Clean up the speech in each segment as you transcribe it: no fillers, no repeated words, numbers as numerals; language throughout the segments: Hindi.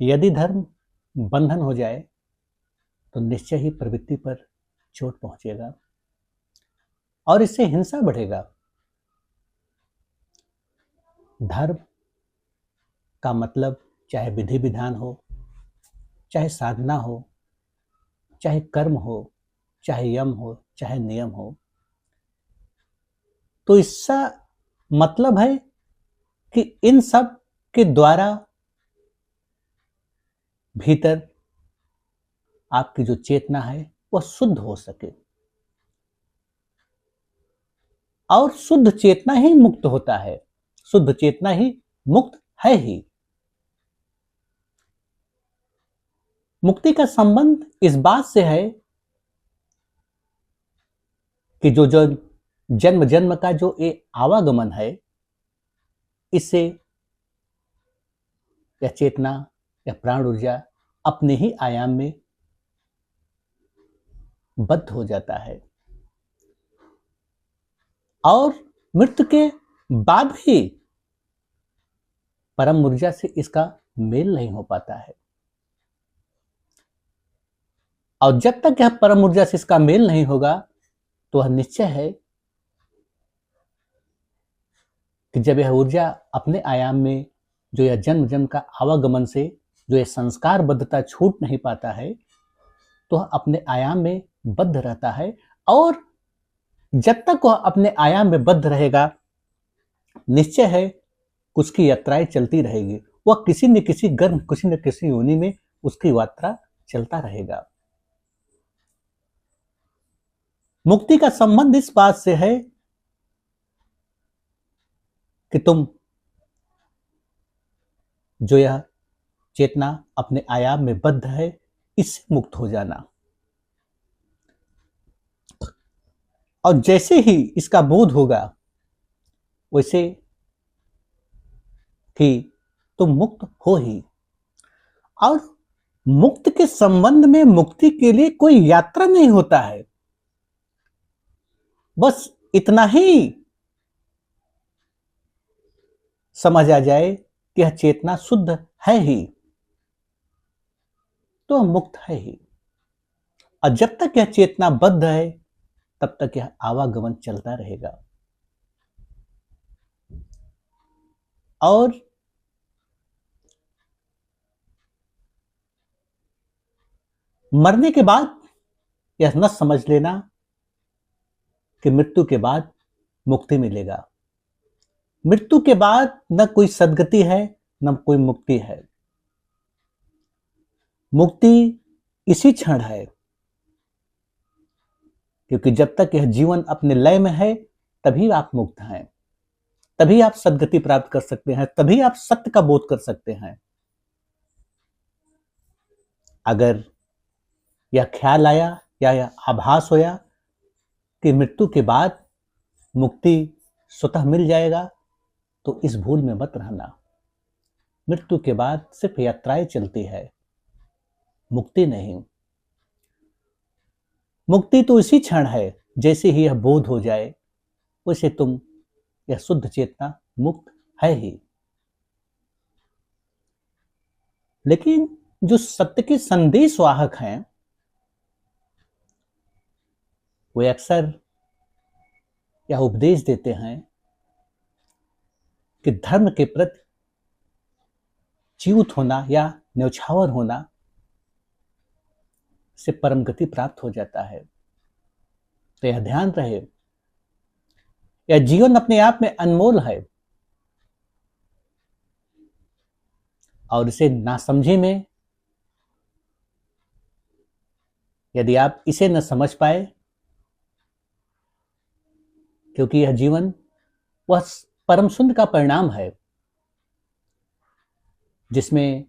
यदि धर्म बंधन हो जाए तो निश्चय ही प्रवृत्ति पर चोट पहुंचेगा और इससे हिंसा बढ़ेगा। धर्म का मतलब चाहे विधि विधान हो, चाहे साधना हो, चाहे कर्म हो, चाहे यम हो, चाहे नियम हो, तो इसका मतलब है कि इन सब के द्वारा भीतर आपकी जो चेतना है वह शुद्ध हो सके, और शुद्ध चेतना ही मुक्त होता है, शुद्ध चेतना ही मुक्त है ही। मुक्ति का संबंध इस बात से है कि जो जो जन्म जन्म का जो ये आवागमन है, इससे या चेतना या प्राण ऊर्जा अपने ही आयाम में बद्ध हो जाता है और मृत्यु के बाद भी परम ऊर्जा से इसका मेल नहीं हो पाता है। और जब तक यह परम ऊर्जा से इसका मेल नहीं होगा तो वह निश्चय है कि जब यह ऊर्जा अपने आयाम में जो यह जन्म जन्म का आवागमन से जो यह संस्कार बद्धता छूट नहीं पाता है, तो वह अपने आयाम में बद्ध रहता है। और जब तक वह अपने आयाम में बद्ध रहेगा, निश्चय है कुछ की यात्राएं चलती रहेगी, वह किसी न किसी गर्भ, किसी न किसी योनि में उसकी यात्रा चलता रहेगा। मुक्ति का संबंध इस बात से है कि तुम जो यह चेतना अपने आयाम में बद्ध है, इससे मुक्त हो जाना। और जैसे ही इसका बोध होगा वैसे ही तुम मुक्त हो ही। और मुक्त के संबंध में मुक्ति के लिए कोई यात्रा नहीं होता है, बस इतना ही समझ आ जाए कि यह चेतना शुद्ध है ही, तो मुक्त है ही। और जब तक यह चेतना बद्ध है तब तक यह आवागमन चलता रहेगा। और मरने के बाद यह न समझ लेना कि मृत्यु के बाद मुक्ति मिलेगा। मृत्यु के बाद न कोई सद्गति है, न कोई मुक्ति है। मुक्ति इसी क्षण है, क्योंकि जब तक यह जीवन अपने लय में है तभी आप मुक्त हैं, तभी आप सद्गति प्राप्त कर सकते हैं, तभी आप सत्य का बोध कर सकते हैं। अगर यह ख्याल आया या यह आभास होया कि मृत्यु के बाद मुक्ति स्वतः मिल जाएगा, तो इस भूल में मत रहना। मृत्यु के बाद सिर्फ यात्राएं चलती है, मुक्ति नहीं। मुक्ति तो इसी क्षण है, जैसे ही यह बोध हो जाए वैसे तुम यह शुद्ध चेतना मुक्त है ही। लेकिन जो सत्य के संदेश वाहक हैं वे अक्सर यह उपदेश देते हैं कि धर्म के प्रति जीवित होना या न्यौछावर होना से परम गति प्राप्त हो जाता है। तो यह ध्यान रहे, यह जीवन अपने आप में अनमोल है और इसे नासमझी में यदि आप इसे न समझ पाए, क्योंकि यह जीवन वह परम शून्य का परिणाम है जिसमें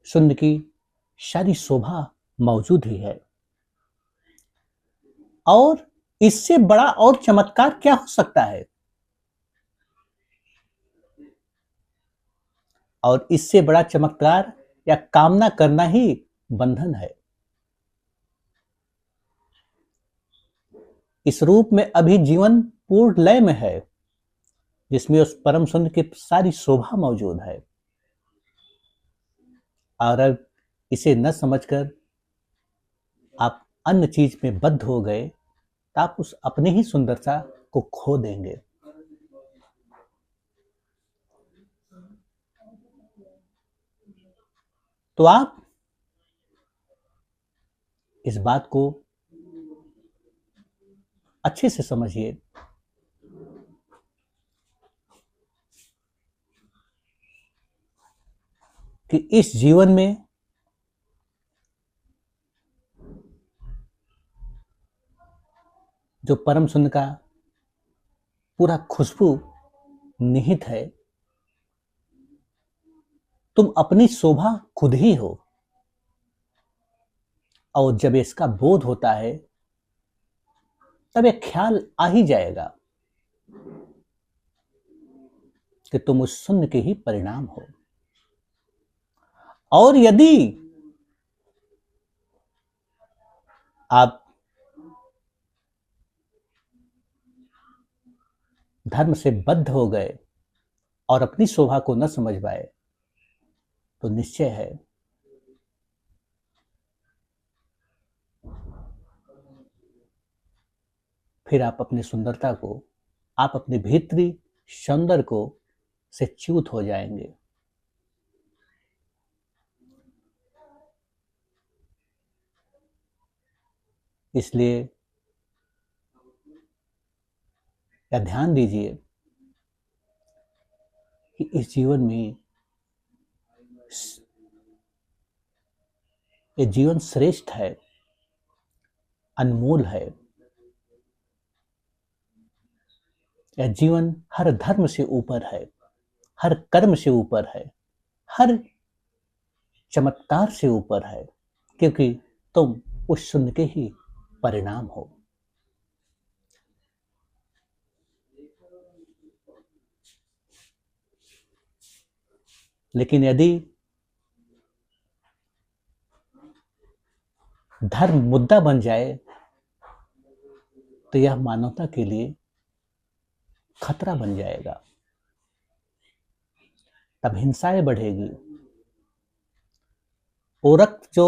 शून्य की सारी शोभा मौजूद ही है। और इससे बड़ा और चमत्कार क्या हो सकता है? और इससे बड़ा चमत्कार या कामना करना ही बंधन है। इस रूप में अभी जीवन पूर्ण लय में है, जिसमें उस परम सुंदर की सारी शोभा मौजूद है। और अब इसे न समझकर आप अन्य चीज में बद्ध हो गए तो आप उस अपनी ही सुंदरता को खो देंगे। तो आप इस बात को अच्छे से समझिए कि इस जीवन में जो परम सुंदर का पूरा खुशबू निहित है, तुम अपनी शोभा खुद ही हो। और जब इसका बोध होता है तब यह ख्याल आ ही जाएगा कि तुम उस शून्य के ही परिणाम हो। और यदि आप धर्म से बद्ध हो गए और अपनी शोभा को न समझ पाए तो निश्चय है फिर आप अपनी सुंदरता को, आप अपने भीतरी सौंदर्य को से च्युत हो जाएंगे। इसलिए या ध्यान दीजिए कि इस जीवन में ये जीवन श्रेष्ठ है, अनमोल है। यह जीवन हर धर्म से ऊपर है, हर कर्म से ऊपर है, हर चमत्कार से ऊपर है, क्योंकि तुम उस शून्य के ही परिणाम हो। लेकिन यदि धर्म मुद्दा बन जाए तो यह मानवता के लिए खतरा बन जाएगा। तब हिंसाएं बढ़ेगी। वो रक्त जो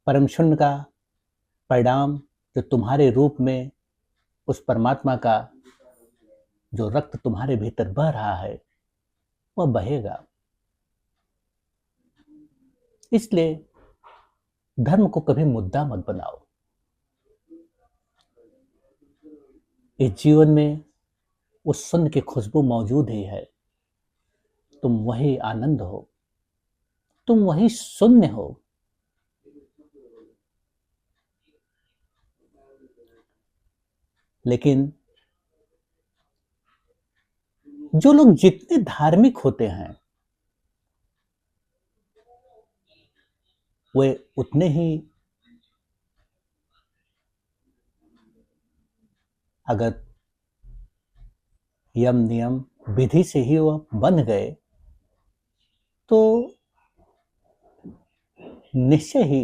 परम शून्य का परिणाम, जो तुम्हारे रूप में उस परमात्मा का जो रक्त तुम्हारे भीतर बह रहा है, वह बहेगा। इसलिए धर्म को कभी मुद्दा मत बनाओ। इस जीवन में उस शून्य की खुशबू मौजूद ही है। तुम वही आनंद हो, तुम वही शून्य हो। लेकिन जो लोग जितने धार्मिक होते हैं वे उतने ही, अगर यम नियम विधि से ही वह बन गए तो निश्चय ही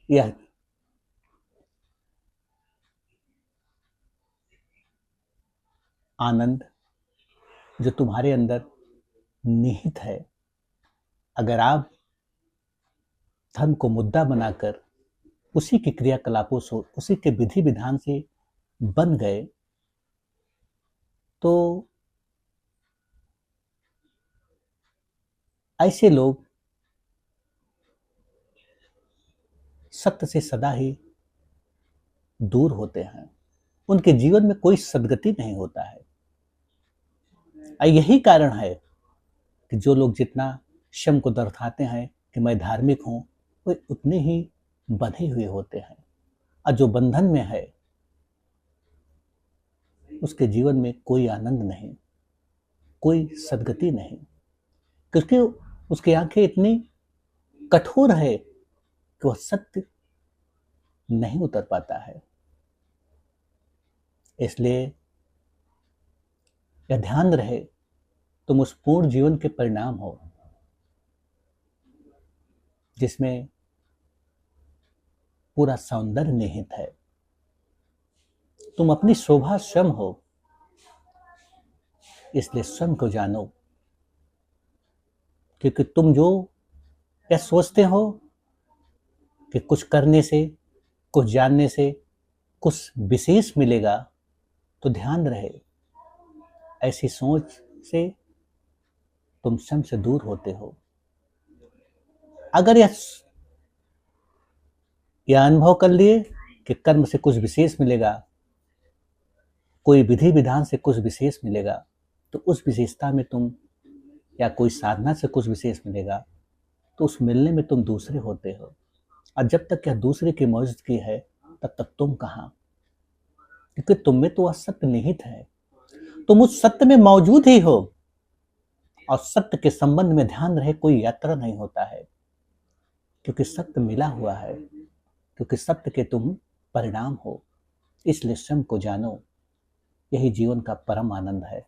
यह आनंद जो तुम्हारे अंदर निहित है, अगर आप धर्म को मुद्दा बनाकर उसी के क्रियाकलापों से, उसी के विधि विधान से बन गए तो ऐसे लोग सत्य से सदा ही दूर होते हैं। उनके जीवन में कोई सद्गति नहीं होता है। यही कारण है कि जो लोग जितना शम को दर्शाते हैं कि मैं धार्मिक हूं, वे उतने ही बंधे हुए होते हैं। और जो बंधन में है उसके जीवन में कोई आनंद नहीं, कोई सद्गति नहीं, क्योंकि उसकी आंखें इतनी कठोर है कि वह सत्य नहीं उतर पाता है। इसलिए यह ध्यान रहे, तुम उस पूर्ण जीवन के परिणाम हो जिसमें पूरा सौंदर्य निहित है। तुम अपनी शोभा स्वयं हो, इसलिए स्वयं को जानो। क्योंकि तुम जो यह सोचते हो कि कुछ करने से, कुछ जानने से कुछ विशेष मिलेगा, तो ध्यान रहे ऐसी सोच से तुम स्वयं से दूर होते हो। अगर यह अनुभव कर लिए कि कर्म से कुछ विशेष मिलेगा, कोई विधि विधान से कुछ विशेष मिलेगा, तो उस विशेषता में तुम, या कोई साधना से कुछ विशेष मिलेगा, तो उस मिलने में तुम दूसरे होते हो। और जब तक यह दूसरे की मौजूदगी है, तब तक तुम कहाँ? क्योंकि तुम में तो वह सत्य निहित है, तुम उस सत्य में मौजूद ही हो। और सत्य के संबंध में ध्यान रहे कोई यात्रा नहीं होता है, क्योंकि सत्य मिला हुआ है, क्योंकि सत्य के तुम परिणाम हो। इसलिए स्वयं को जानो, यही जीवन का परम आनंद है।